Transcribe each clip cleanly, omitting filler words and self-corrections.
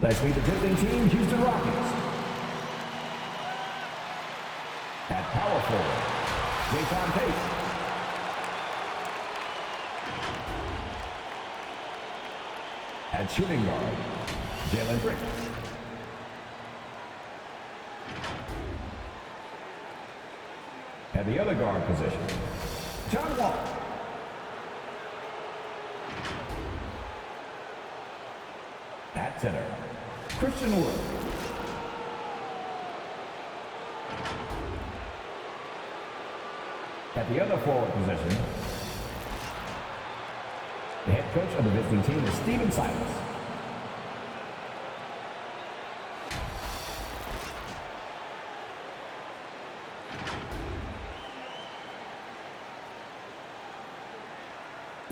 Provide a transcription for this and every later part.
Let's meet the visiting team, Houston Rockets. At power forward, Jason Tate. At shooting guard, Jalen Bricks. At the other guard position, John Wall. At center, Christian Wood. At the other forward position, the head coach of the visiting team is Stephen Silas.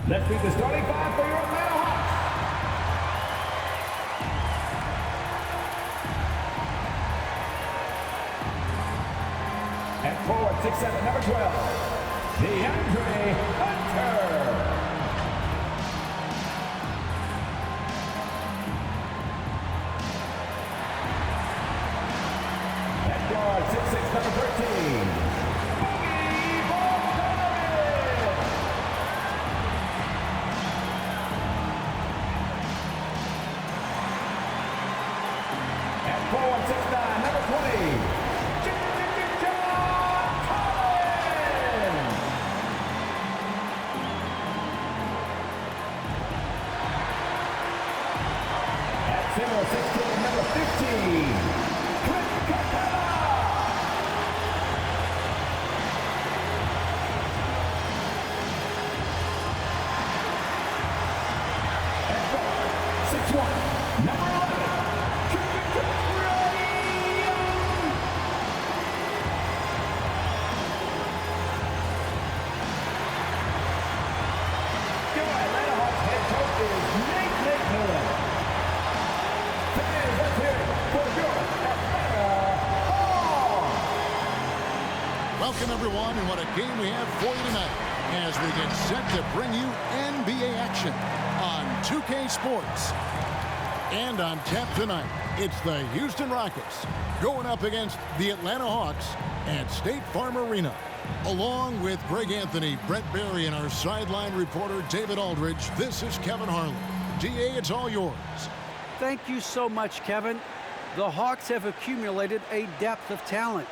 Let's meet the starting five for your Atlanta Hawks. At forward, 6'7", number 12, DeAndre Hunter. At guard, 6'6", number 13, Boogie Bogdanovic. At forward, 6'9", number 20, Center, 16, number 15, Clint Capella. At guard, 6'1", number 11, Trae Young. Your Atlanta Hawks head coach is Nate Miller. Welcome, everyone, and what a game we have for you tonight as we get set to bring you NBA action on 2K Sports. And on tap tonight, it's the Houston Rockets going up against the Atlanta Hawks at State Farm Arena. Along with Greg Anthony, Brett Barry, and our sideline reporter David Aldridge, this is Kevin Harlan. DA, it's all yours. Thank you so much, Kevin. The Hawks have accumulated a depth of talent.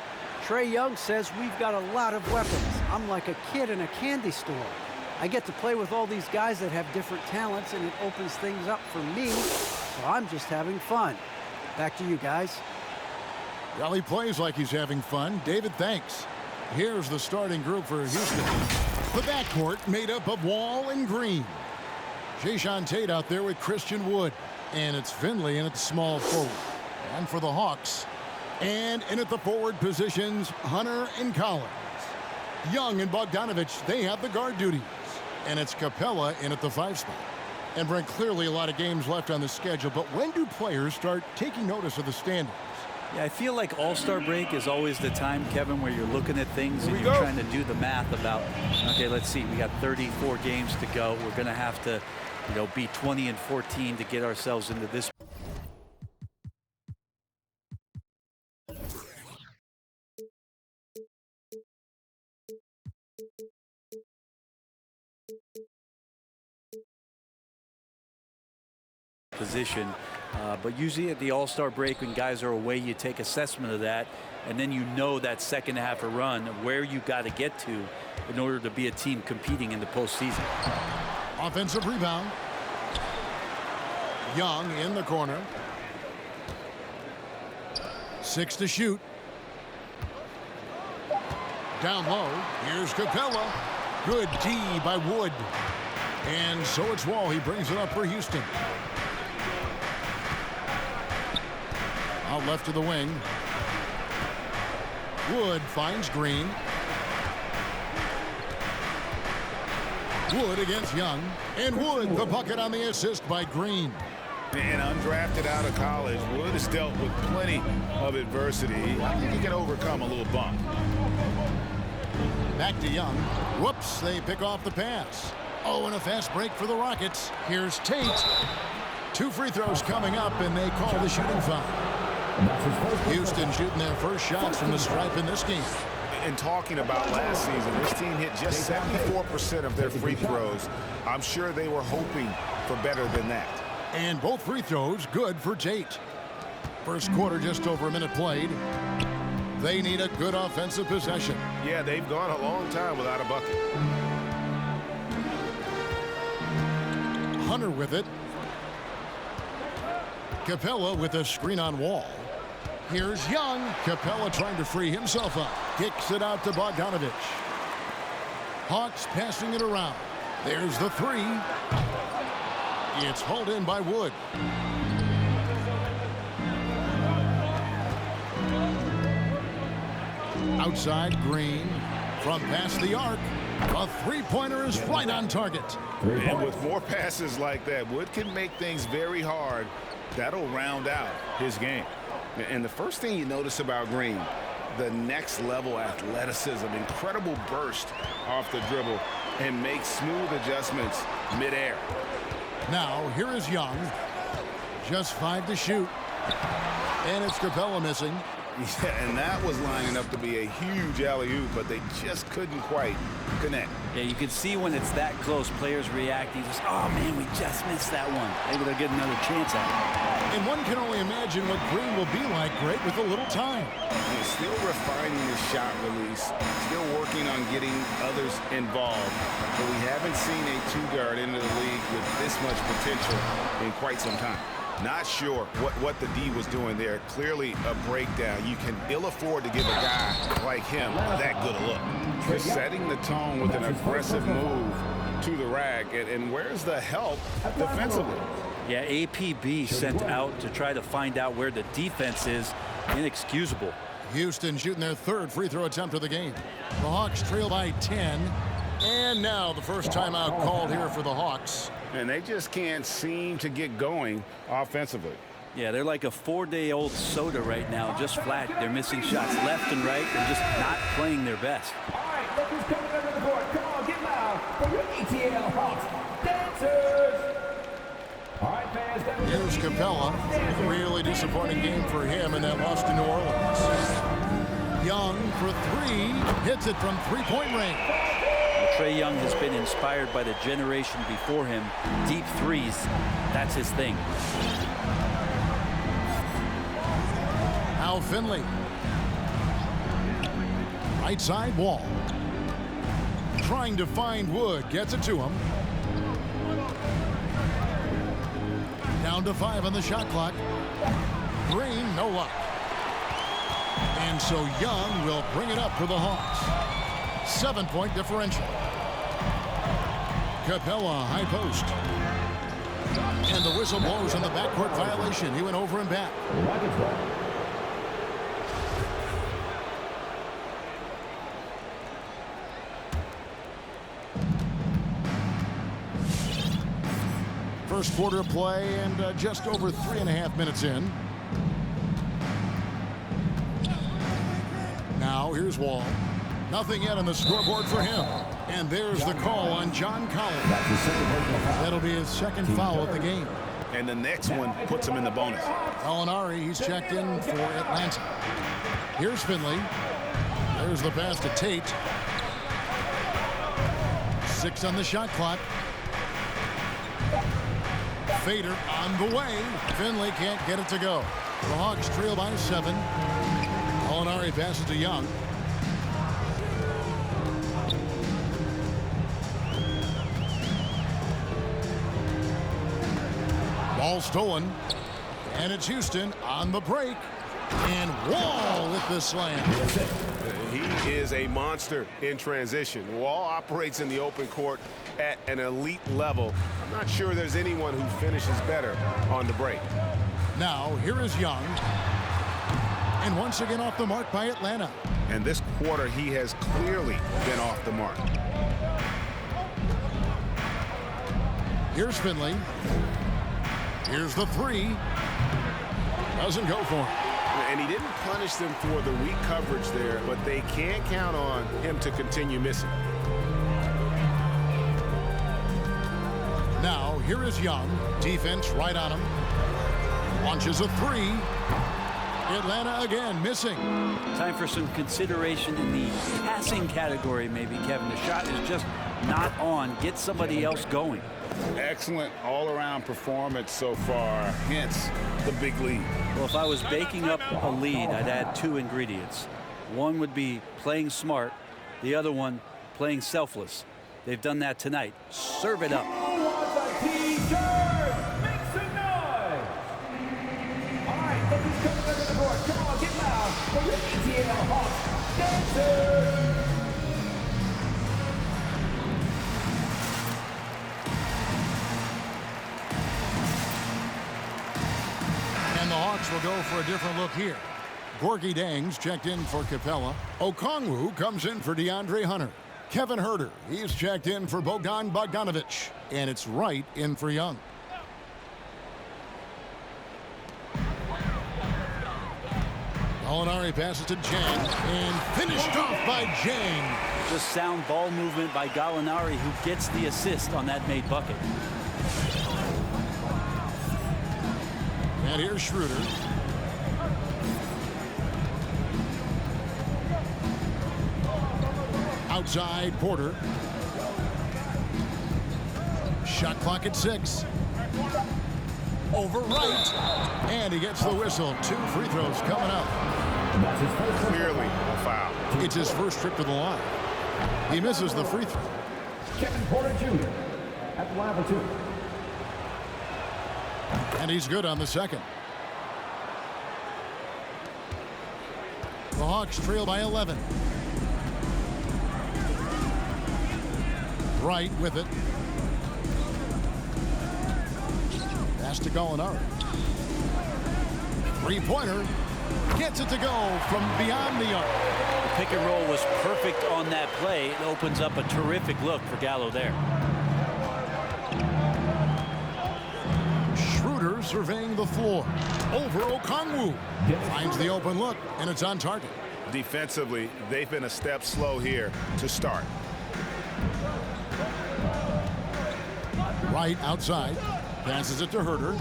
Trae Young says we've got a lot of weapons. I'm like a kid in a candy store. I get to play with all these guys that have different talents, and it opens things up for me, so I'm just having fun. Back to you guys. Well, he plays like he's having fun. David, thanks. Here's the starting group for Houston. The backcourt made up of Wall and Green. Jason Tate out there with Christian Wood. And it's Finley in at small forward. And for the Hawks, and in at the forward positions, Hunter and Collins. Young and Bogdanovic, they have the guard duties. And it's Capella in at the 5 spot. And Brent, clearly a lot of games left on the schedule, but when do players start taking notice of the standings? Yeah, I feel like All-Star break is always the time, Kevin, where you're looking at things and you're trying to do the math about, okay, let's see, we got 34 games to go. We're going to have to, be 20-14 to get ourselves into this. Position, but usually at the All-Star break when guys are away, you take assessment of that, and then that second half of run where you got to get to in order to be a team competing in the postseason. Offensive rebound. Young in the corner. 6 to shoot. Down low. Here's Capella. Good D by Wood. And so it's Wall. He brings it up for Houston. Out left to the wing. Wood finds Green. Wood against Young. And Wood, the bucket on the assist by Green. Being undrafted out of college, Wood has dealt with plenty of adversity. I think he can overcome a little bump. Back to Young. Whoops, they pick off the pass. Oh, and a fast break for the Rockets. Here's Tate. 2 free throws coming up, and they call the shooting foul. Houston shooting their first shots from the stripe in this game. And talking about last season, this team hit just 74% of their free throws. I'm sure they were hoping for better than that. And both free throws good for Tate. First quarter, just over a minute played. They need a good offensive possession. Yeah, they've gone a long time without a bucket. Hunter with it. Capella with a screen on Wall. Here's Young. Capella trying to free himself up. Kicks it out to Bogdanovich. Hawks passing it around. There's the 3. It's hauled in by Wood. Outside, Green. From past the arc. A three-pointer is right on target. And with more passes like that, Wood can make things very hard. That'll round out his game. And the first thing you notice about Green, the next level athleticism, incredible burst off the dribble, and makes smooth adjustments midair. Now, here is Young. Just 5 to shoot. And it's Capella missing. Yeah, and that was lining up to be a huge alley-oop, but they just couldn't quite connect. Yeah, you can see when it's that close, players reacting. Just, oh, man, we just missed that one. Maybe they'll get another chance at it. And one can only imagine what Green will be like great with a little time. He's still refining his shot release, still working on getting others involved. But we haven't seen a two-guard into the league with this much potential in quite some time. Not sure what the D was doing there. Clearly a breakdown. You can ill afford to give a guy like him that good a look. Just setting the tone with an aggressive move to the rack. And where's the help defensively? Yeah, APB sent out to try to find out where the defense is. Inexcusable. Houston shooting their 3rd free throw attempt of the game. The Hawks trail by 10. And now the first timeout called here for the Hawks. And they just can't seem to get going offensively. Yeah, they're like a 4-day-old soda right now, just flat. They're missing shots left and right and just not playing their best. All right, look who's coming under the court. Come on, get loud for your ETL Hawks dancers. All right, fans. Here's Capella. Really disappointing game for him in that loss to New Orleans. Young for 3. Hits it from 3-point range. Trae Young has been inspired by the generation before him. Deep threes, that's his thing. Al Finley. Right side, Wall. Trying to find Wood. Gets it to him. Down to 5 on the shot clock. Green, no luck. And so Young will bring it up for the Hawks. 7-point differential. Capella, high post. And the whistle blows on the backcourt violation. He went over and back. First quarter play and just over 3.5 minutes in. Now here's Wall. Nothing yet on the scoreboard for him. And there's the call on John Collins. That'll be his 2nd foul of the game. And the next one puts him in the bonus. Gallinari, he's checked in for Atlanta. Here's Finley. There's the pass to Tate. 6 on the shot clock. Fader on the way. Finley can't get it to go. The Hawks trail by 7. Gallinari passes to Young. Ball stolen. And it's Houston on the break. And Wall with the slam. He is a monster in transition. Wall operates in the open court at an elite level. I'm not sure there's anyone who finishes better on the break. Now, here is Young. And once again off the mark by Atlanta. And this quarter, he has clearly been off the mark. Here's Finley. Here's the 3. Doesn't go for him. And he didn't punish them for the weak coverage there, but they can't count on him to continue missing. Now, Here is Young. Defense right on him. Launches a three. Atlanta again missing. Time for some consideration in the passing category, maybe, Kevin. The shot is just not on. Get somebody else going. Excellent all-around performance so far, hence the big lead. Well, if I was baking up a lead, I'd add 2 ingredients. One would be playing smart. The other one, playing selfless. They've done that tonight. Serve it up. Who wants a T-shirt? Make some noise! All right, look who's coming under the board. Come on, get loud for your ATL Hawks dancers! And the Hawks will go for a different look here. Gorgie Dangs checked in for Capella. Okongwu comes in for DeAndre Hunter. Kevin Huerter, he's checked in for Bogdan Bogdanovic. And it's Wright in for Young. Gallinari passes to Jang and finished off by Jang. Just sound ball movement by Gallinari, who gets the assist on that made bucket. And here's Schroeder. Outside, Porter. Shot clock at 6. Over Wright. And he gets the whistle. 2 free throws coming up. That's his first Clearly a foul. It's his first trip to the line. He misses the free throw. Kevin Porter Jr. at the line for 2. And he's good on the second. The Hawks trail by 11. Wright with it. Pass to Gallinari. Three-pointer. Gets it to go from beyond the arc. The pick and roll was perfect on that play. It opens up a terrific look for Gallo there. Schroeder surveying the floor. Over Okongwu. Finds the open look, and it's on target. Defensively, they've been a step slow here to start. Wright outside. Passes it to Huerter.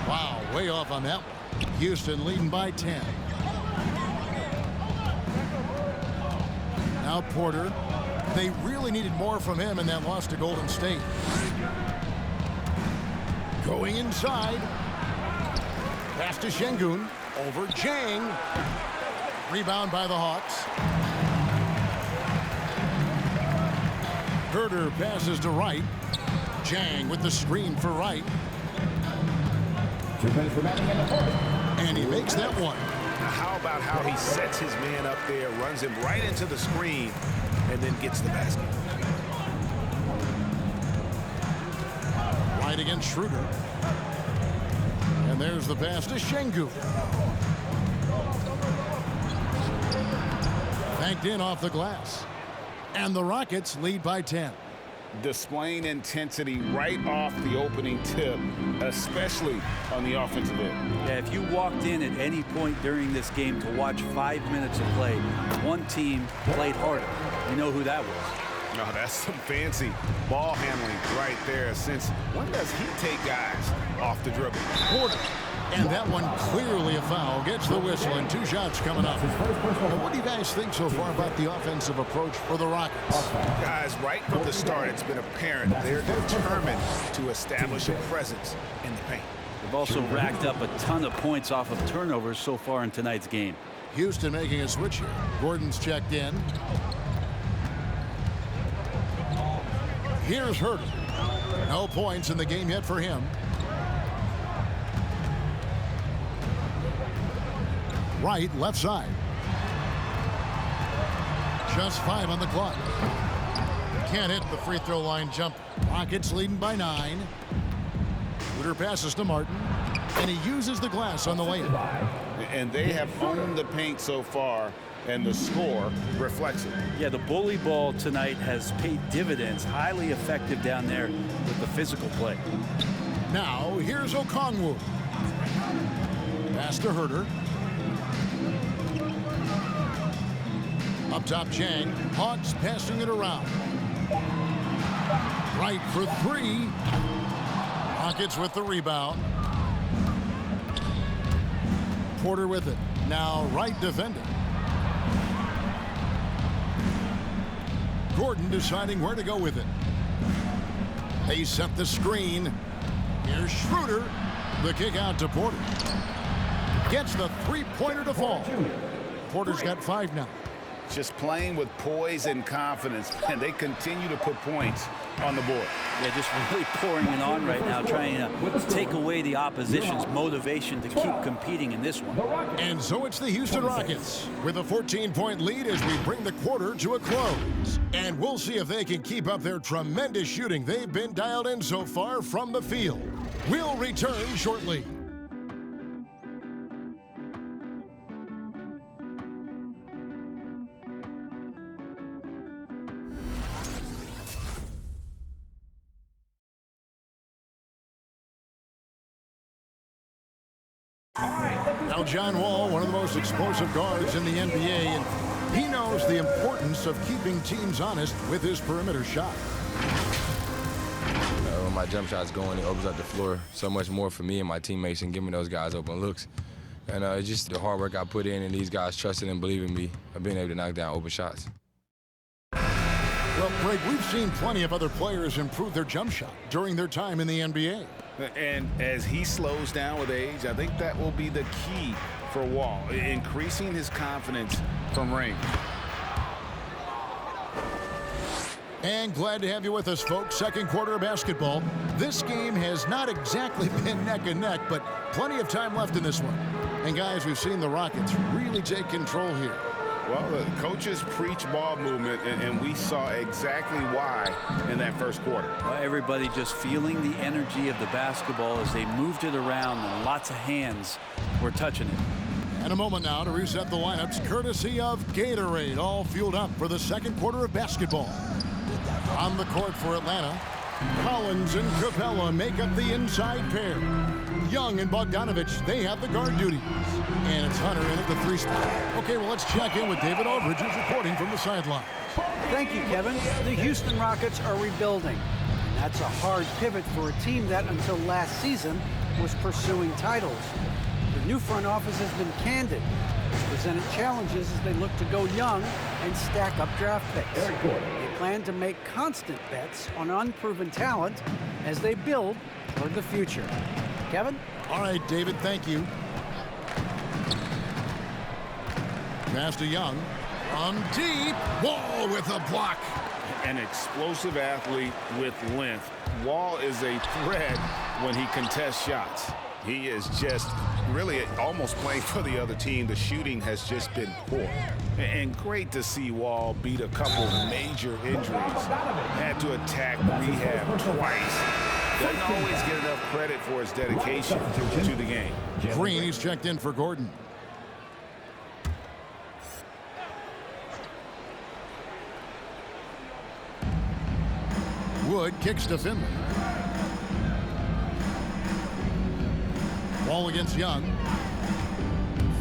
Wow, way off on that one. Houston leading by 10. Now Porter. They really needed more from him in that loss to Golden State. Going inside. Pass to Şengün. Over Jang. Rebound by the Hawks. Huerter passes to Wright. Jang with the screen for Wright. 2 minutes remaining in the fourth. And he makes that one. Now how about how he sets his man up there, runs him right into the screen, and then gets the basket. Right against Schroeder. And there's the pass to Şengün. Banked in off the glass. And the Rockets lead by 10. Displaying intensity right off the opening tip, especially on the offensive end. Yeah, if you walked in at any point during this game to watch 5 minutes of play, one team played harder. You know who that was. No, that's some fancy ball handling right there. Since when does he take guys off the dribble? Porter. And that one clearly a foul. Gets the whistle and 2 shots coming up. Now, what do you guys think so far about the offensive approach for the Rockets? Guys, right from the start, it's been apparent they're determined to establish a presence in the paint. They've also racked up a ton of points off of turnovers so far in tonight's game. Houston making a switch here. Gordon's checked in. Here's Huerter. No points in the game yet for him. Wright, left side. Just 5 on the clock. Can't hit the free throw line jump. Rockets leading by 9. Huerter passes to Martin. And he uses the glass on the layup. And they have owned the paint so far, and the score reflects it. Yeah, the bully ball tonight has paid dividends. Highly effective down there with the physical play. Now, here's Okongwu. Pass to Huerter. Up top, Chang. Hawks passing it around. Right for three. Rockets with the rebound. Porter with it. Now right defender. Gordon deciding where to go with it. They set the screen. Here's Schroeder. The kick out to Porter. Gets the three-pointer to fall. Porter's got 5 now. Just playing with poise and confidence, and they continue to put points on the board. Yeah, just really pouring it on right now, trying to take away the opposition's motivation to keep competing in this one. And so it's the Houston Rockets with a 14-point lead as we bring the quarter to a close. And we'll see if they can keep up their tremendous shooting they've been dialed in so far from the field. We'll return shortly. Now John Wall, one of the most explosive guards in the NBA, and he knows the importance of keeping teams honest with his perimeter shot. When my jump shot's going, it opens up the floor so much more for me and my teammates and giving those guys open looks. And it's just the hard work I put in and these guys trusting and believing me of being able to knock down open shots. Well, Greg, we've seen plenty of other players improve their jump shot during their time in the NBA. And as he slows down with age, I think that will be the key for Wall, increasing his confidence from range. And glad to have you with us, folks. Second quarter of basketball. This game has not exactly been neck and neck, but plenty of time left in this one. And guys, we've seen the Rockets really take control here. Well, the coaches preach ball movement, and we saw exactly why in that first quarter. Well, everybody just feeling the energy of the basketball as they moved it around, and lots of hands were touching it. And a moment now to reset the lineups, courtesy of Gatorade, all fueled up for the second quarter of basketball. On the court for Atlanta, Collins and Capella make up the inside pair. Young and Bogdanovich, they have the guard duties. And it's Hunter in at the 3 spot. Okay, well, let's check in with David Aldridge, who's reporting from the sideline. Thank you, Kevin. The Houston Rockets are rebuilding. And that's a hard pivot for a team that, until last season, was pursuing titles. The new front office has been candid. It's presented challenges as they look to go young and stack up draft picks. They plan to make constant bets on unproven talent as they build toward the future. Kevin? All right, David, thank you. Pass to Young. On deep. Wall with a block. An explosive athlete with length. Wall is a threat when he contests shots. He is just really almost playing for the other team. The shooting has just been poor. And great to see Wall beat a couple major injuries. Had to attack rehab twice. Doesn't always get enough credit for his dedication to the game. Green, he's checked in for Gordon. Wood kicks to Finley. Wall against Young.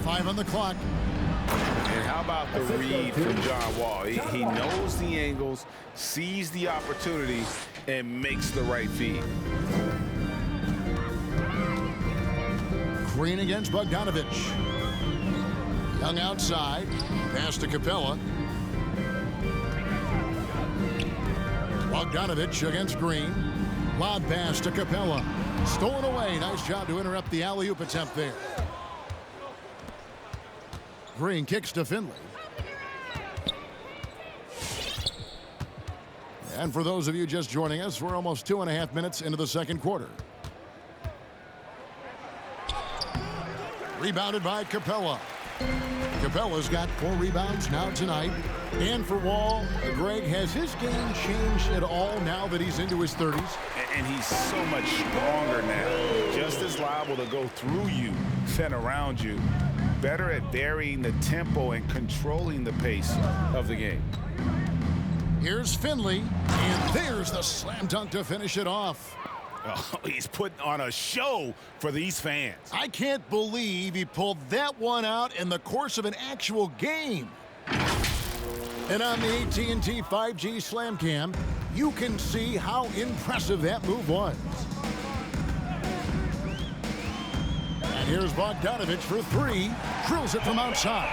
5 on the clock. And how about the read from John Wall? He knows the angles, sees the opportunity, and makes the right feed. Green against Bogdanovich. Young outside. Pass to Capella. Bogdanovich against Green. Lob pass to Capella. Stolen away. Nice job to interrupt the alley-oop attempt there. Green kicks to Finley. And for those of you just joining us, we're almost 2.5 minutes into the second quarter. Rebounded by Capella. Capella's got 4 rebounds now tonight. And for Wall, Greg, has his game changed at all now that he's into his 30s? And he's so much stronger now. Just as liable to go through you than around you. Better at varying the tempo and controlling the pace of the game. Here's Finley, and there's the slam dunk to finish it off. Oh, he's putting on a show for these fans. I can't believe he pulled that one out in the course of an actual game. And on the AT&T 5G Slam Cam, you can see how impressive that move was. And here's Bogdanovich for three. Drills it from outside.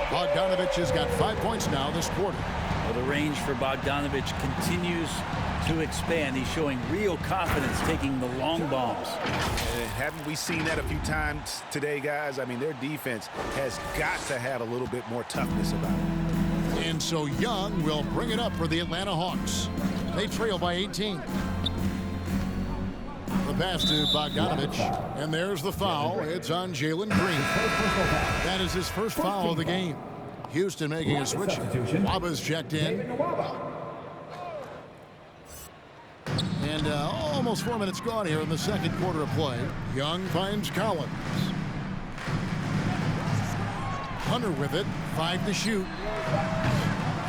Bogdanovich has got 5 points now this quarter. Well, the range for Bogdanovich continues to expand. He's showing real confidence taking the long bombs. Haven't we seen that a few times today, guys? I mean, their defense has got to have a little bit more toughness about it. And so Young will bring it up for the Atlanta Hawks. They trail by 18. The pass to Bogdanovich, and there's the foul. It's on Jalen Green. That is his first foul of the game. Houston making a switch. Waba's checked in. And almost 4 minutes gone here in the second quarter of play. Young finds Collins. Hunter with it. 5 to shoot.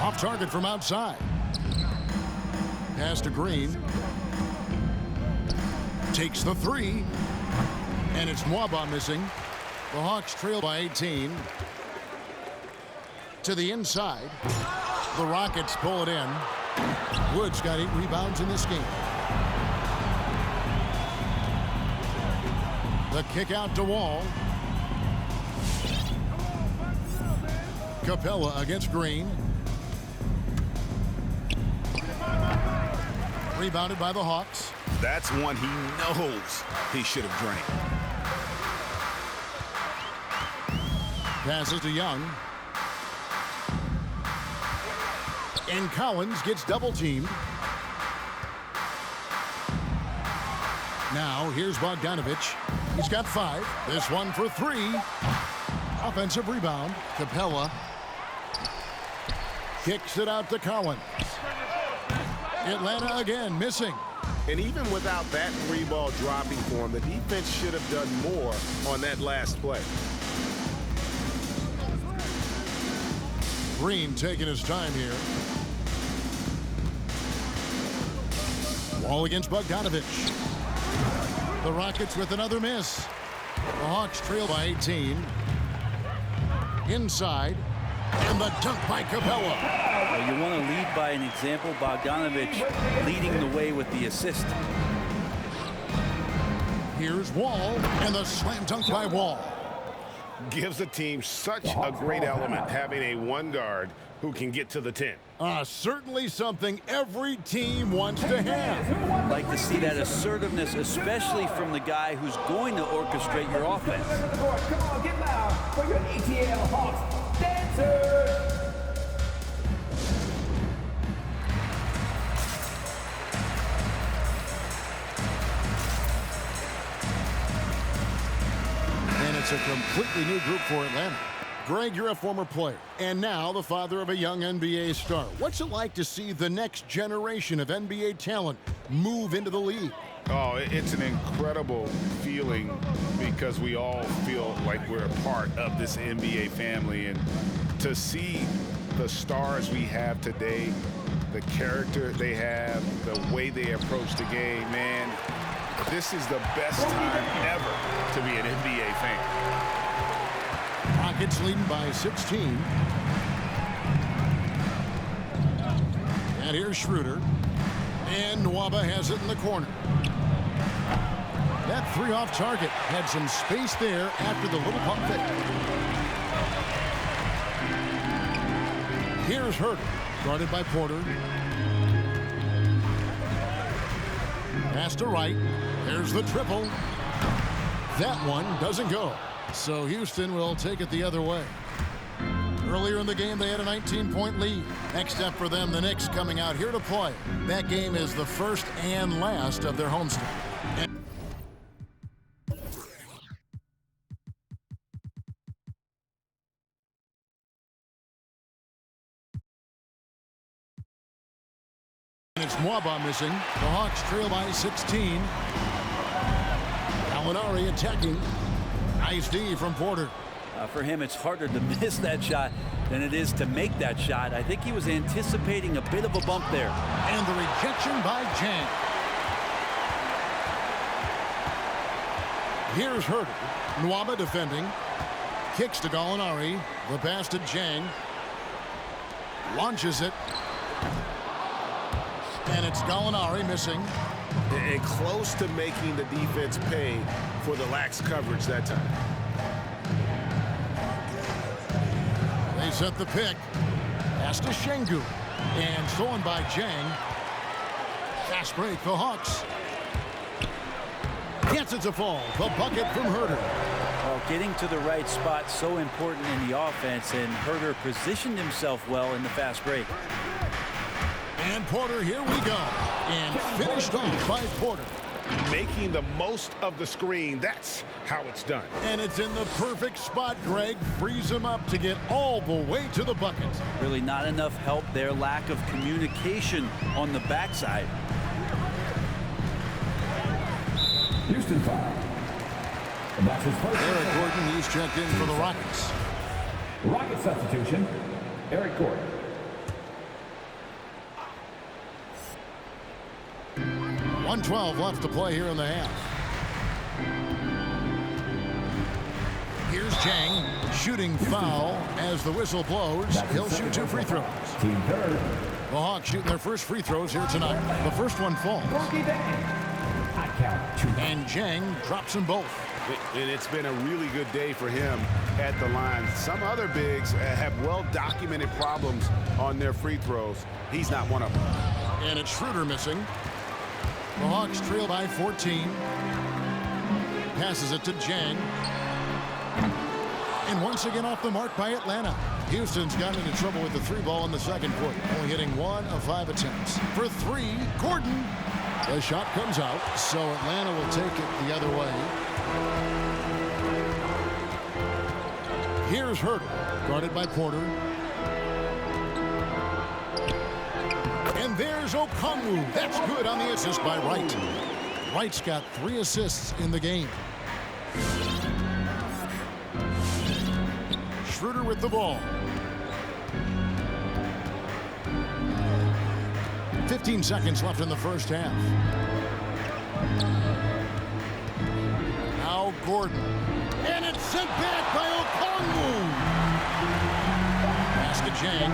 Off target from outside. Pass to Green. Takes the three. And it's Mwaba missing. The Hawks trail by 18. To the inside. The Rockets pull it in. Wood's got 8 rebounds in this game. The kick out to Wall. Capella against Green. Rebounded by the Hawks. That's one he knows he should have drained. Passes to Young. And Collins gets double teamed. Now here's Bogdanovich. He's got 5. This one for 3. Offensive rebound. Capella kicks it out to Collins. Atlanta again missing. And even without that 3-ball dropping for him, the defense should have done more on that last play. Green taking his time here. Wall against Bogdanovich. The Rockets with another miss. The Hawks trail by 18. Inside. And the dunk by Capella. Well, you want to lead by an example. Bogdanovich leading the way with the assist. Here's Wall. And the slam dunk by Wall. Gives a team such a great element having a one guard who can get to the 10. Certainly something every team wants to have. I'd like to see that assertiveness, especially from the guy who's going to orchestrate your offense. Come on, get loud for your ATL Hawks dancers. And it's a completely new group for Atlanta. Greg, you're a former player, and now the father of a young NBA star. What's it like to see the next generation of NBA talent move into the league? Oh, it's an incredible feeling because we all feel like we're a part of this NBA family. And to see the stars we have today, the character they have, the way they approach the game, man, this is the best time ever to be an NBA fan. Rockets leading by 16. And here's Schroeder. And Nwaba has it in the corner. That 3 off target had some space there after the little pump fake. Here's Herter, guarded by Porter. Pass to Wright. There's the triple. That one doesn't go. So Houston will take it the other way. Earlier in the game, they had a 19-point lead. Next up for them, the Knicks coming out here to play. That game is the first and last of their homestand. And it's Mwaba missing. The Hawks trail by 16. Gallinari attacking. Nice D from Porter. For him, it's harder to miss that shot than it is to make that shot. I think he was anticipating a bit of a bump there. And the rejection by Jang. Here's Herter. Nwaba defending. Kicks to Gallinari. The pass to Jang. Launches it. And it's Gallinari missing. And close to making the defense pay for the lax coverage that time. They set the pick. Pass to Şengün. And stolen by Jang. Fast break, the Hawks. Gets it to fall. The bucket from Huerter. Well, getting to the right spot so important in the offense, and Huerter positioned himself well in the fast break. And Porter, here we go. And finished off by Porter. Making the most of the screen. That's how it's done. And it's in the perfect spot, Greg. Frees him up to get all the way to the bucket. Really not enough help there. Lack of communication on the backside. Houston foul. And that's his first. Eric Gordon, he's checked in for the Rockets. Rocket substitution, Eric Gordon. .112 left to play here in the half. Here's Jang, shooting foul as the whistle blows. He'll shoot 2 free throws. Team third. The Hawks shooting their first free throws here tonight. The first one falls. I count 2. And Jang drops them both. And it's been a really good day for him at the line. Some other bigs have well-documented problems on their free throws. He's not one of them. And it's Schroeder missing. The Hawks trail by 14. Passes it to Jang. And once again off the mark by Atlanta. Houston's gotten into trouble with the 3 ball in the second quarter, only hitting 1 of 5 attempts. For 3, Gordon. The shot comes out, so Atlanta will take it the other way. Here's Huerter, guarded by Porter. And there's Okongwu. That's good on the assist by Wright. Wright's got 3 assists in the game. Schroeder with the ball. 15 seconds left in the first half. Now Gordon. And it's sent back by Okongwu. Pass to Jang.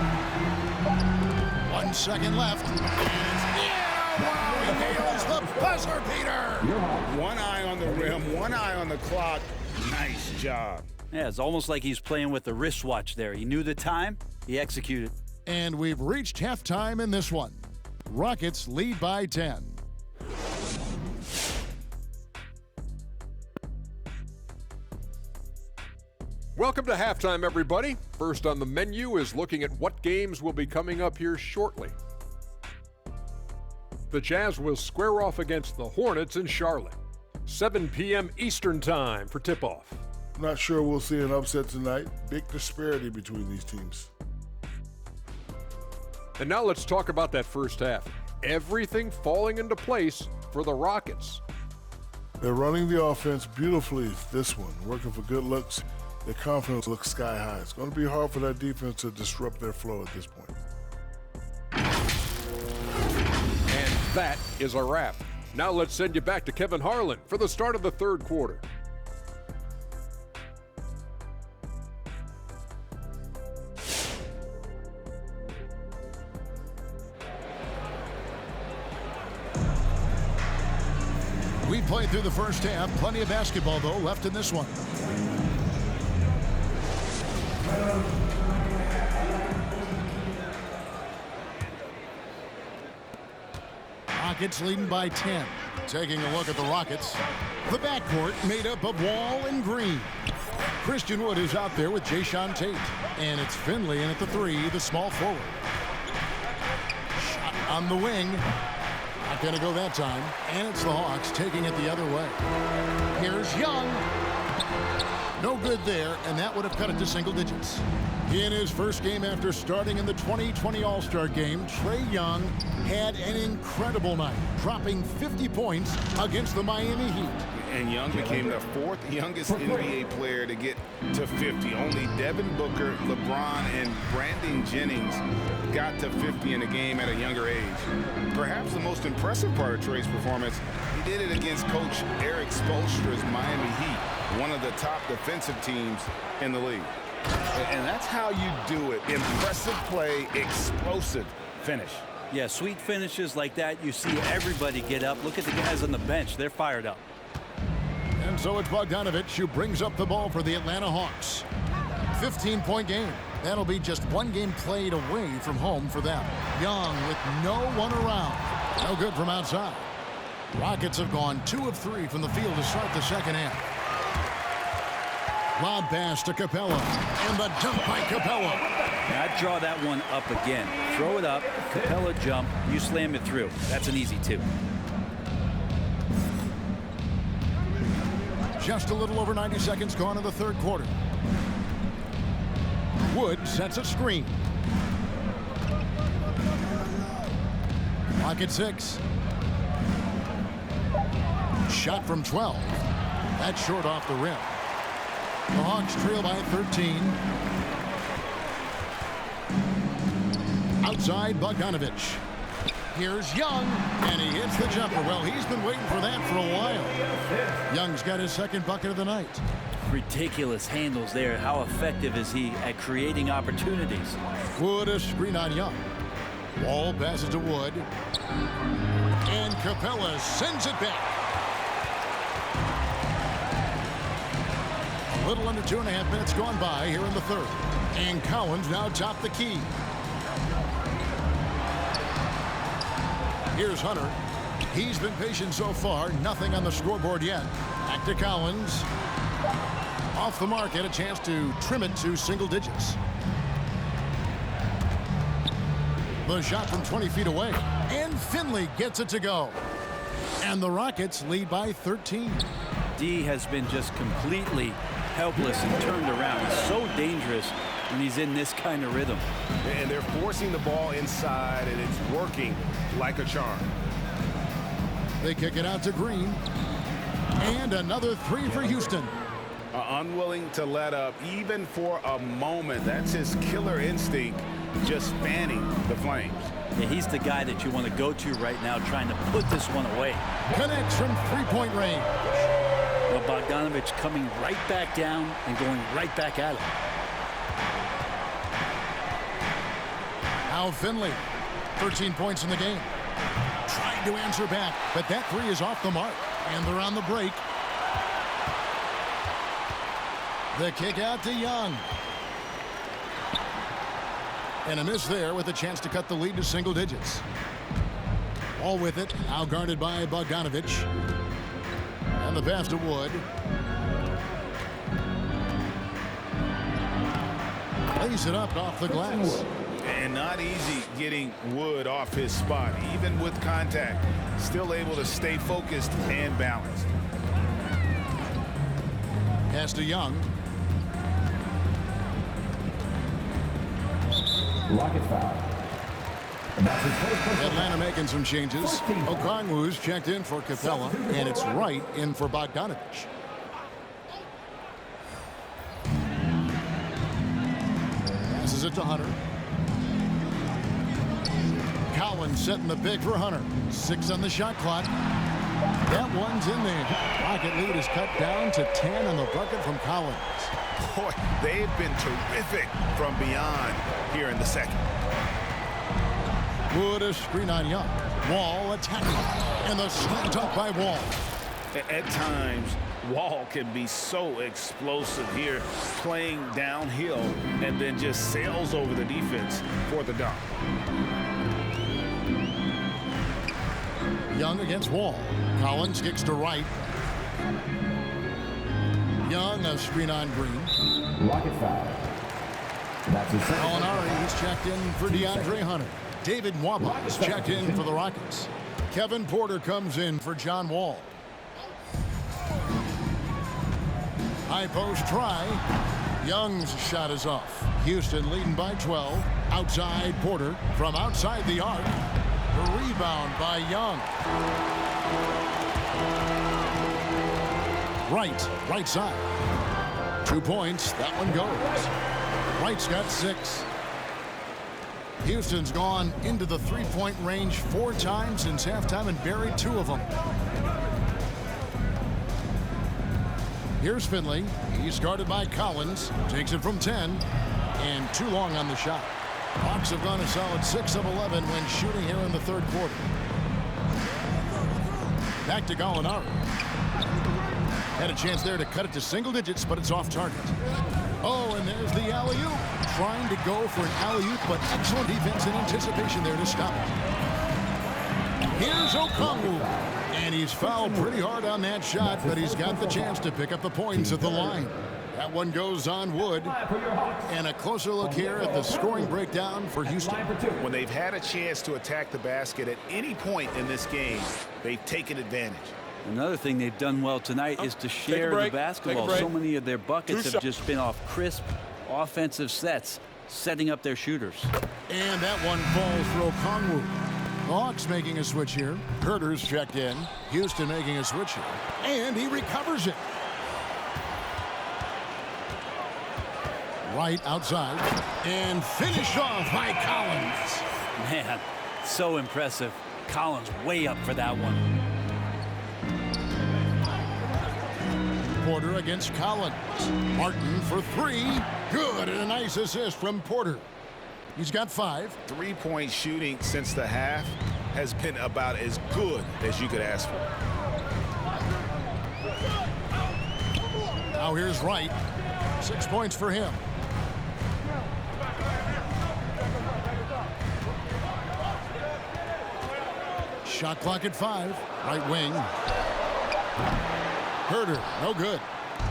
1 second left. And wow, he nails the buzzer beater. One eye on the rim, one eye on the clock. Nice job. Yeah, it's almost like he's playing with the wristwatch there. He knew the time, he executed. And we've reached halftime in this one. Rockets lead by 10. Welcome to halftime, everybody. First on the menu is looking at what games will be coming up here shortly. The Jazz will square off against the Hornets in Charlotte. 7 p.m. Eastern Time for tip-off. Not sure we'll see an upset tonight. Big disparity between these teams. And now let's talk about that first half. Everything falling into place for the Rockets. They're running the offense beautifully this one, working for good looks. Their confidence looks sky high. It's going to be hard for that defense to disrupt their flow at this point. And that is a wrap. Now let's send you back to Kevin Harlan for the start of the third quarter. We played through the first half. Plenty of basketball, though, left in this one. Rockets leading by 10. Taking a look at the Rockets. The backcourt made up of Wall and Green. Christian Wood is out there with Jae'Sean Tate. And it's Finley in at the 3, the small forward. Shot on the wing. Not going to go that time. And it's the Hawks taking it the other way. Here's Young. No good there, and that would have cut it to single digits. In his first game after starting in the 2020 All-Star Game, Trae Young had an incredible night, dropping 50 points against the Miami Heat. And Young became the 4th youngest NBA player to get to 50. Only Devin Booker, LeBron, and Brandon Jennings got to 50 in a game at a younger age. Perhaps the most impressive part of Trae's performance, he did it against Coach Eric Spoelstra's Miami Heat, one of the top defensive teams in the league. And that's how you do it. Impressive play, explosive finish. Yeah, sweet finishes like that, you see everybody get up. Look at the guys on the bench. They're fired up. And so it's Bogdanovich who brings up the ball for the Atlanta Hawks. 15-point game. That'll be just one game played away from home for them. Young with no one around. No good from outside. Rockets have gone 2 of 3 from the field to start the second half. Lob pass to Capella. And the dunk by Capella. Now, I'd draw that one up again. Throw it up, Capella jump, you slam it through. That's an easy 2. Just a little over 90 seconds gone in the third quarter. Wood sets a screen. Clock at 6. Shot from 12. That's short off the rim. The Hawks trail by 13. Outside Bogdanovich. Here's Young, and he hits the jumper. Well, he's been waiting for that for a while. Young's got his second bucket of the night. Ridiculous handles there. How effective is he at creating opportunities? Wood a screen on Young. Wall passes to Wood. And Capella sends it back. A little under 2.5 minutes gone by here in the third. And Collins now top the key. Here's Hunter. He's been patient so far. Nothing on the scoreboard yet. Back to Collins. Off the mark, had a chance to trim it to single digits. The shot from 20 feet away. And Finley gets it to go. And the Rockets lead by 13. D has been just completely helpless and turned around. He's so dangerous when he's in this kind of rhythm. And they're forcing the ball inside, and it's working like a charm. They kick it out to Green. And another 3 for Houston. Unwilling to let up even for a moment. That's his killer instinct, just fanning the flames. Yeah, he's the guy that you want to go to right now, trying to put this one away. Connects from 3-point range. Well, Bogdanovich coming right back down and going right back at it. Al Finley, 13 points in the game. Trying to answer back, but that 3 is off the mark. And they're on the break. The kick out to Young. And a miss there with a chance to cut the lead to single digits. All with it, now guarded by Bogdanovich. And the pass to Wood. Lays it up off the glass. And not easy getting Wood off his spot. Even with contact, still able to stay focused and balanced. Pass to Young. Rocket foul. Atlanta making some changes. Okongwu's checked in for Capella, and it's Wright in for Bogdanovich. Passes it to Hunter. Collins setting the pick for Hunter. 6 on the shot clock. That one's in there. Rocket lead is cut down to 10 on the bucket from Collins. Boy, they've been terrific from beyond here in the second. Wood a screen on Young. Wall attacking. And the slam dunk by Wall. At times, Wall can be so explosive here, playing downhill, and then just sails over the defense for the dunk. Young against Wall. Collins kicks to Wright. Young a screen on Green. Rocket foul. That's his second. Molinari is checked in for DeAndre Hunter. David Nwaba is checked in for the Rockets. Kevin Porter comes in for John Wall. High post try. Young's shot is off. Houston leading by 12. Outside Porter from outside the arc. The rebound by Young. Right side. 2 points. That one goes. Wright's got 6. Houston's gone into the 3-point range 4 times since halftime and buried 2 of them. Here's Finley. He's guarded by Collins. Takes it from 10. And too long on the shot. Hawks have gone a solid 6 of 11 when shooting here in the third quarter. Back to Gallinari. Had a chance there to cut it to single digits, but it's off target. Oh, and there's the alley-oop. Trying to go for an alley-oop, but excellent defense and anticipation there to stop it. Here's Okongwu. And he's fouled pretty hard on that shot, but he's got the chance to pick up the points at the line. That one goes on wood. And a closer look here at the scoring breakdown for Houston. When they've had a chance to attack the basket at any point in this game, they've taken advantage. Another thing they've done well tonight is to share the basketball. So many of their buckets have just been off crisp offensive sets, setting up their shooters. And that one falls for Okongwu. The Hawks making a switch here. Herter's checked in. Houston making a switch here. And he recovers it. Right outside. And finished off by Collins. Man, so impressive. Collins way up for that one. Porter against Collins. Martin for 3. Good, and a nice assist from Porter. He's got 5. Three-point shooting since the half has been about as good as you could ask for. Now here's Wright. 6 points for him. Shot clock at 5. Right wing. Herter, no good.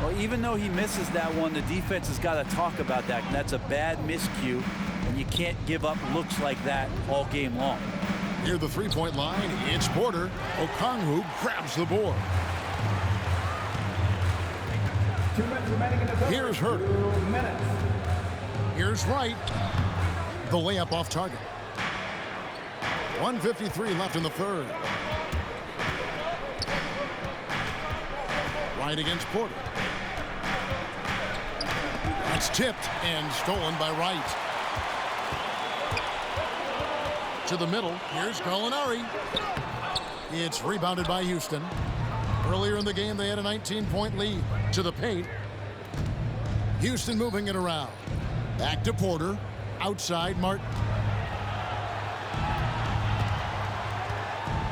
Well, even though he misses that one, the defense has got to talk about that. That's a bad miscue, and you can't give up looks like that all game long. Near the three-point line, it's Porter. Okongwu grabs the board. Here's Herter. Here's Wright. The layup off target. 1:53 left in the third. Wright against Porter. That's tipped and stolen by Wright. To the middle. Here's Gallinari. It's rebounded by Houston. Earlier in the game, they had a 19-point lead. To the paint. Houston moving it around. Back to Porter. Outside Martin.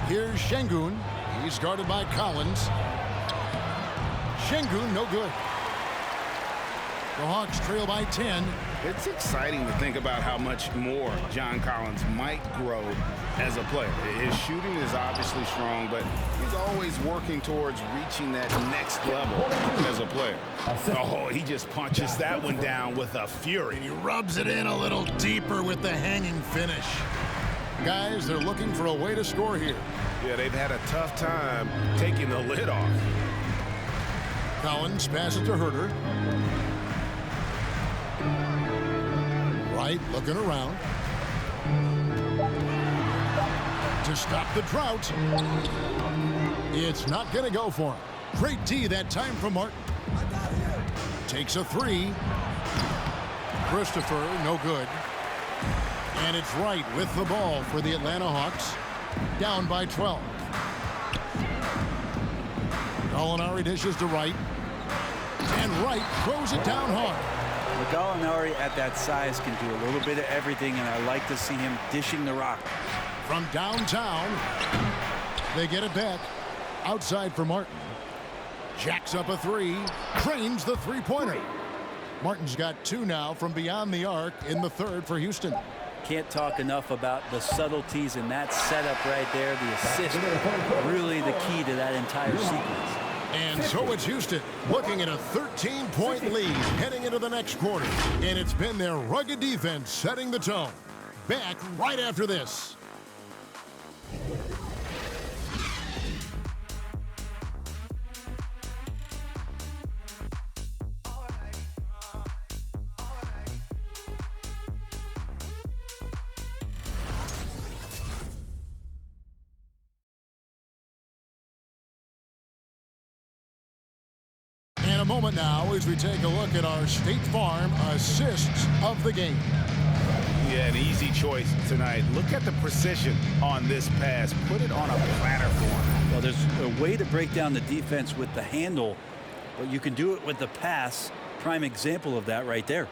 Here's Şengün. He's guarded by Collins. Şengün, no good. The Hawks trail by 10. It's exciting to think about how much more John Collins might grow as a player. His shooting is obviously strong, but he's always working towards reaching that next level as a player. Oh, he just punches that one down with a fury. And he rubs it in a little deeper with the hanging finish. Guys, they're looking for a way to score here. Yeah, they've had a tough time taking the lid off. Collins passes to Herter. Wright looking around. To stop the drought. It's not going to go for him. Great D that time from Martin. Takes a 3. Christopher, no good. And it's Wright with the ball for the Atlanta Hawks. Down by 12. Gallinari dishes to Wright. And Wright throws it down hard. Gallinari at that size can do a little bit of everything, and I like to see him dishing the rock. From downtown, they get it back. Outside for Martin. Jacks up a 3. Drains the three-pointer. Martin's got 2 now from beyond the arc in the third for Houston. Can't talk enough about the subtleties in that setup right there. The assist, really the key to that entire sequence. And so it's Houston looking at a 13-point lead heading into the next quarter. And it's been their rugged defense setting the tone. Back right after this. In a moment now as we take a look at our State Farm assists of the game. Yeah, an easy choice tonight. Look at the precision on this pass. Put it on a platter for him. Well, there's a way to break down the defense with the handle but you can do it with the pass. Prime example of that right there.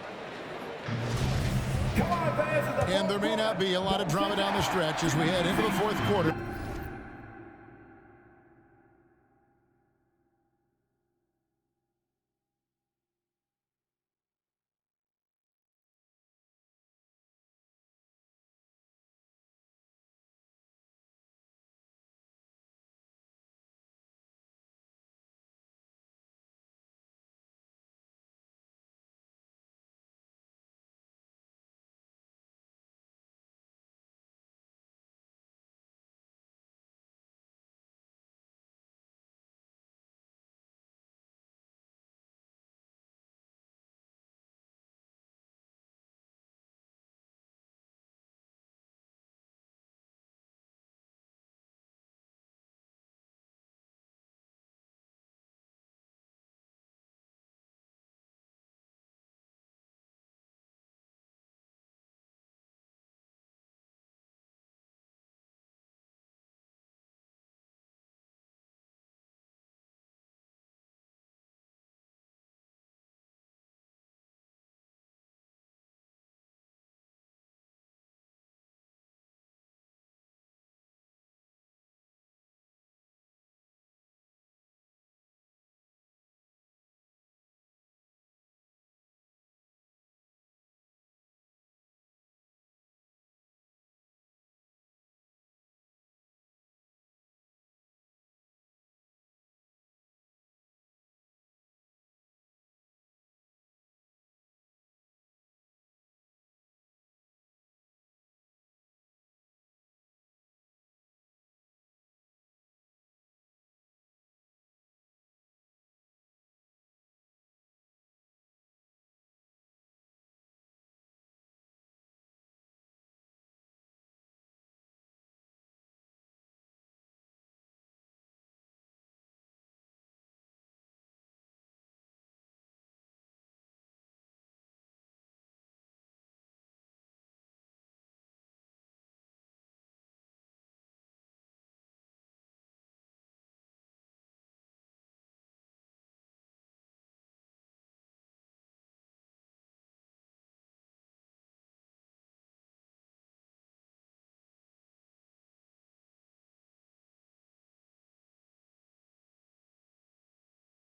Come on, fans. And there may not be a lot of drama down the stretch as we head into the fourth quarter.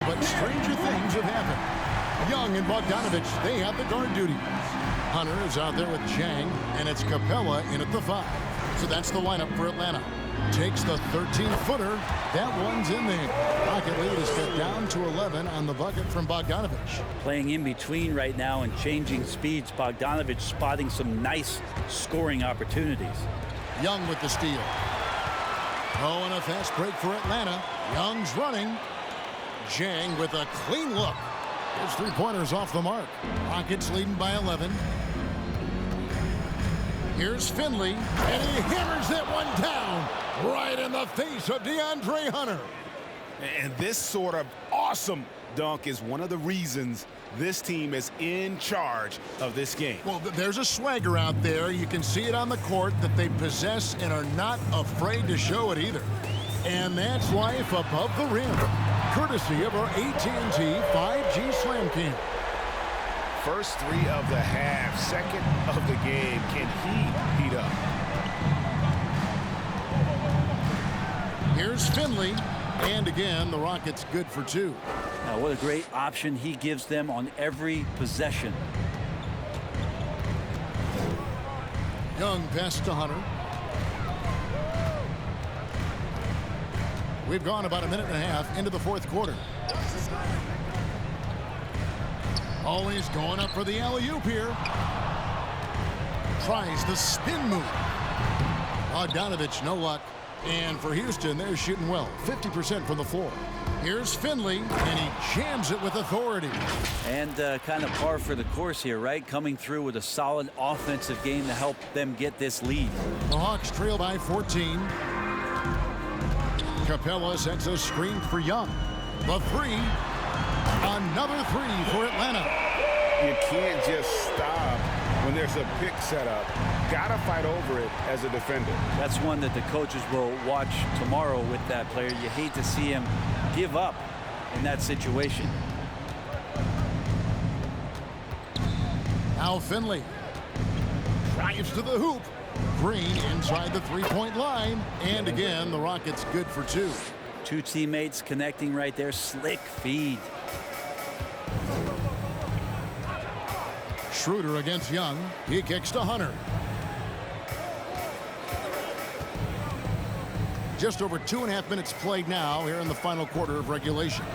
But stranger things have happened. Young and Bogdanovich, they have the guard duty. Hunter is out there with Chang, and it's Capella in at the 5. So that's the lineup for Atlanta. Takes the 13-footer. That one's in there. Rocket lead is cut down to 11 on the bucket from Bogdanovich. Playing in between right now and changing speeds. Bogdanovich spotting some nice scoring opportunities. Young with the steal. Oh, and a fast break for Atlanta. Young's running. Chang with a clean look. His three-pointers off the mark. Rockets leading by 11. Here's Finley, and he hammers that one down right in the face of DeAndre Hunter. And this sort of awesome dunk is one of the reasons this team is in charge of this game. Well, there's a swagger out there. You can see it on the court that they possess and are not afraid to show it either. And that's life above the rim, courtesy of our AT&T 5G Slam Cam. First 3 of the half, second of the game. Can he heat up? Here's Finley, and again, the Rockets good for 2. Now, what a great option he gives them on every possession. Young pass to Hunter. We've gone about a minute and a half into the fourth quarter. Always going up for the alley-oop here. Tries the spin move. Bogdanovich, no luck. And for Houston, they're shooting well. 50% from the floor. Here's Finley, and he jams it with authority. And kind of par for the course here, right? Coming through with a solid offensive game to help them get this lead. The Hawks trail by 14. Capella sets a screen for Young. The 3. Another 3 for Atlanta. You can't just stop when there's a pick set up. Gotta fight over it as a defender. That's one that the coaches will watch tomorrow with that player. You hate to see him give up in that situation. Now Finley drives to the hoop. Green inside the three-point line. And again, the Rockets good for two. Two teammates connecting right there. Slick feed. Schroeder against Young. He kicks to Hunter. Just over 2.5 minutes played now here in the final quarter of regulation.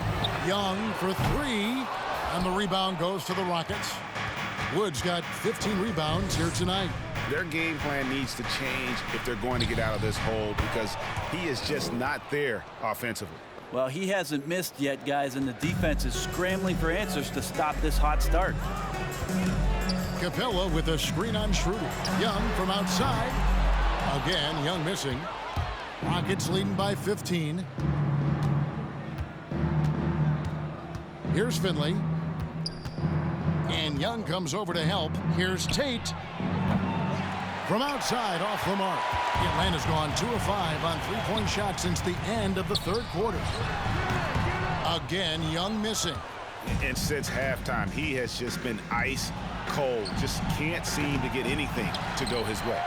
Young for three. And the rebound goes to the Rockets. Wood's got 15 rebounds here tonight. Their game plan needs to change if they're going to get out of this hole because he is just not there offensively. Well, he hasn't missed yet, guys, and the defense is scrambling for answers to stop this hot start. Capella with a screen on Schroeder. Young from outside. Again, Young missing. Rockets leading by 15. Here's Finley. And Young comes over to help. Here's Tate. From outside, off the mark. Atlanta's gone 2 of 5 on three-point shots since the end of the third quarter. Again, Young missing. And since halftime, he has just been ice cold. Just can't seem to get anything to go his way.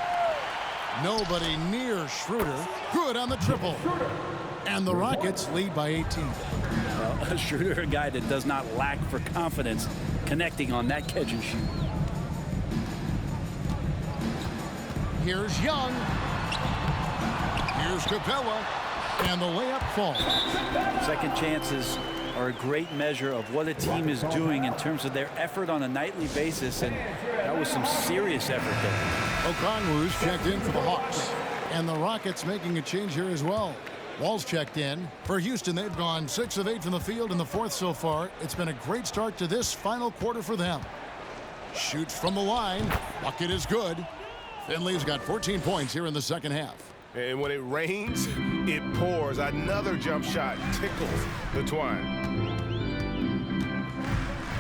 Nobody near Schroeder. Good on the triple. And the Rockets lead by 18. Well, Schroeder, a guy that does not lack for confidence, connecting on that catch and shoot. Here's Young. Here's Capella. And the layup falls. Second chances are a great measure of what a team is doing in terms of their effort on a nightly basis, and that was some serious effort there. Okongwu's checked in for the Hawks. And the Rockets making a change here as well. Wall's checked in. For Houston, they've gone 6 of 8 from the field in the fourth so far. It's been a great start to this final quarter for them. Shoots from the line. Bucket is good. Finley's got 14 points here in the second half. And when it rains, it pours. Another jump shot tickles the twine.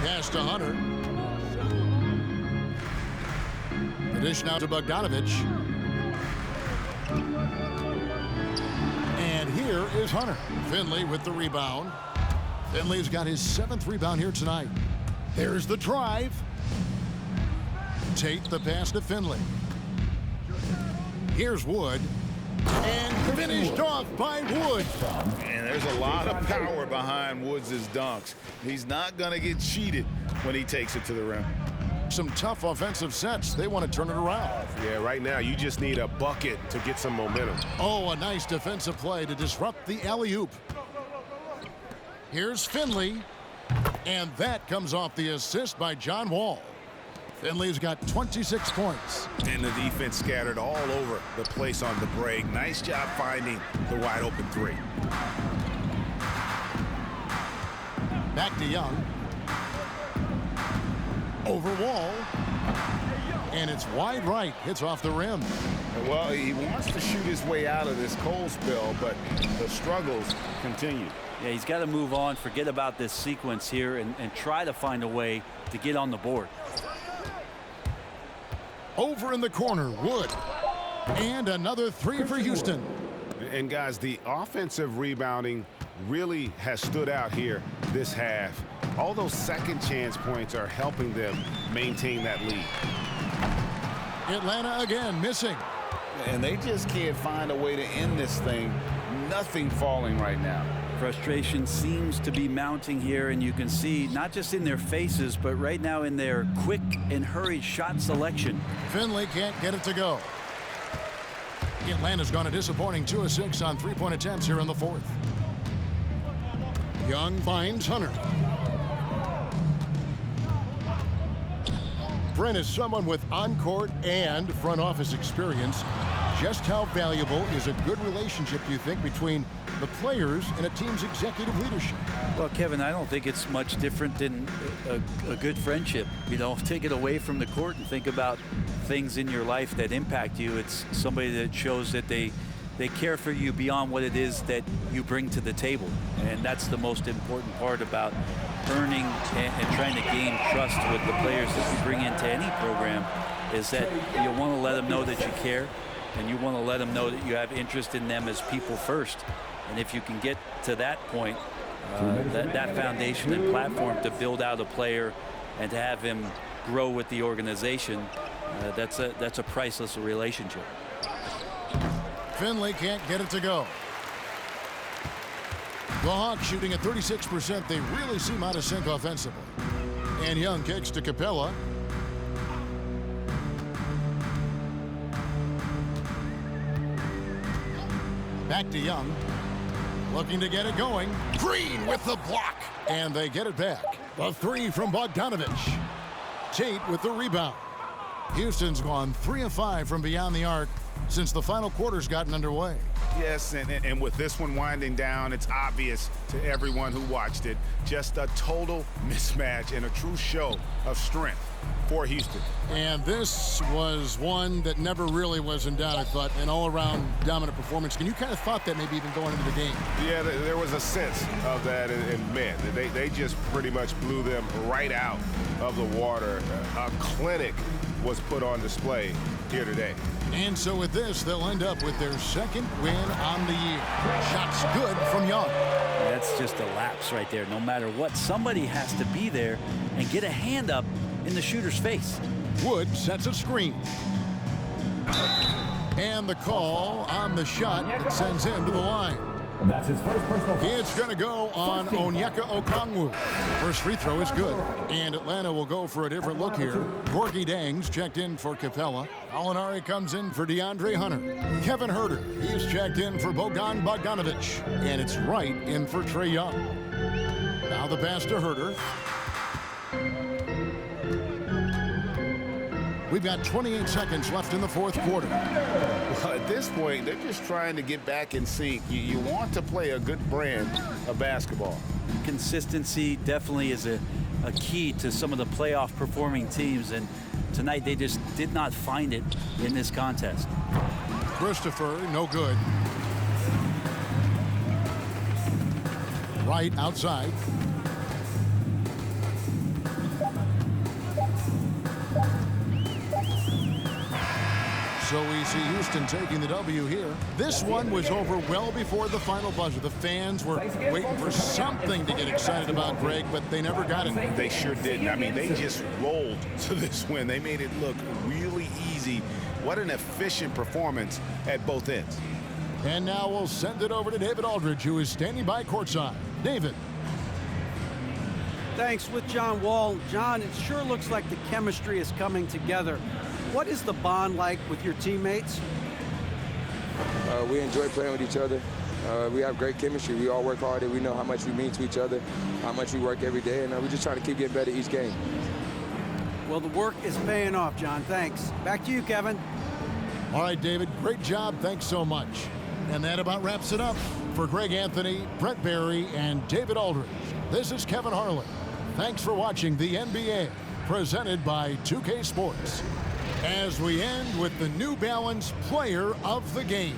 Pass to Hunter. The dish now to Bogdanovich. And here is Hunter. Finley with the rebound. Finley's got his 7th rebound here tonight. There's the drive. Tate the pass to Finley. Here's Wood. And finished off by Wood. And there's a lot of power behind Woods' dunks. He's not going to get cheated when he takes it to the rim. Some tough offensive sets. They want to turn it around. Yeah, right now you just need a bucket to get some momentum. Oh, a nice defensive play to disrupt the alley-oop. Here's Finley. And that comes off the assist by John Wall. Finley's got 26 points. And the defense scattered all over the place on the break. Nice job finding the wide open three. Back to Young. Over Wall. And it's wide right. Hits off the rim. Well, he wants to shoot his way out of this cold spell, but the struggles continue. Yeah, he's got to move on, forget about this sequence here, and try to find a way to get on the board. Over in the corner, Wood. And another three for Houston. And guys, the offensive rebounding really has stood out here this half. All those second chance points are helping them maintain that lead. Atlanta again missing. And they just can't find a way to end this thing. Nothing falling right now. Frustration seems to be mounting here, and you can see not just in their faces, but right now in their quick and hurried shot selection. Finley can't get it to go. Atlanta's gone a disappointing 2 of 6 on three-point attempts here in the fourth. Young finds Hunter. Brent is someone with on-court and front office experience. Just how valuable is a good relationship, do you think, between the players and a team's executive leadership? Well, Kevin, I don't think it's much different than a good friendship. You know, take it away from the court and think about things in your life that impact you. It's somebody that shows that they care for you beyond what it is that you bring to the table. And that's the most important part about earning and trying to gain trust with the players that you bring into any program, is that you want to let them know that you care, and you want to let them know that you have interest in them as people first. And if you can get to that point, that foundation and platform to build out a player and to have him grow with the organization, that's a priceless relationship. Finley can't get it to go. The Hawks shooting at 36%. They really seem out of sync offensively. And Young kicks to Capella. Back to Young. Looking to get it going. Green with the block. And they get it back. The three from Bogdanovich. Tate with the rebound. Houston's gone 3 of 5 from beyond the arc since the final quarter's gotten underway. Yes, and with this one winding down, it's obvious to everyone who watched it. Just a total mismatch and a true show of strength for Houston. And this was one that never really was in doubt, I thought, an all-around dominant performance. And you kind of thought that maybe even going into the game. Yeah, there was a sense of that, and man, they just pretty much blew them right out of the water. A clinic was put on display here today. And so with this, they'll end up with their second win on the year. Shots good from Young. That's just a lapse right there. No matter what, somebody has to be there and get a hand up in the shooter's face. Wood sets a screen. And the call on the shot that sends him to the line. That's his first personal foul. It's going to go on Onyeka Okongwu. First free throw is good. And Atlanta will go for a different look here. Gorgie Dangs checked in for Capella. Alinari comes in for DeAndre Hunter. Kevin Huerter, he's checked in for Bogdan Bogdanovich. And it's Wright in for Trae Young. Now the pass to Huerter. We've got 28 seconds left in the fourth quarter. Well, at this point, they're just trying to get back in sync. You want to play a good brand of basketball. Consistency definitely is a key to some of the playoff performing teams, and tonight they just did not find it in this contest. Christopher, no good. Right outside. So we see Houston taking the W here. This one was over well before the final buzzer. The fans were waiting for something to get excited about, Greg, but they never got it. They sure didn't. I mean, they just rolled to this win. They made it look really easy. What an efficient performance at both ends. And now we'll send it over to David Aldridge, who is standing by courtside. David. Thanks. With John Wall. John, it sure looks like the chemistry is coming together. What is the bond like with your teammates? We enjoy playing with each other. We have great chemistry. We all work hard, and we know how much we mean to each other, how much we work every day, and we just try to keep getting better each game. Well, the work is paying off, John. Thanks. Back to you, Kevin. All right, David, great job. Thanks so much. And that about wraps it up. For Greg Anthony, Brett Barry, and David Aldridge, this is Kevin Harlan. Thanks for watching the NBA, presented by 2K Sports. As we end with the New Balance Player of the Game.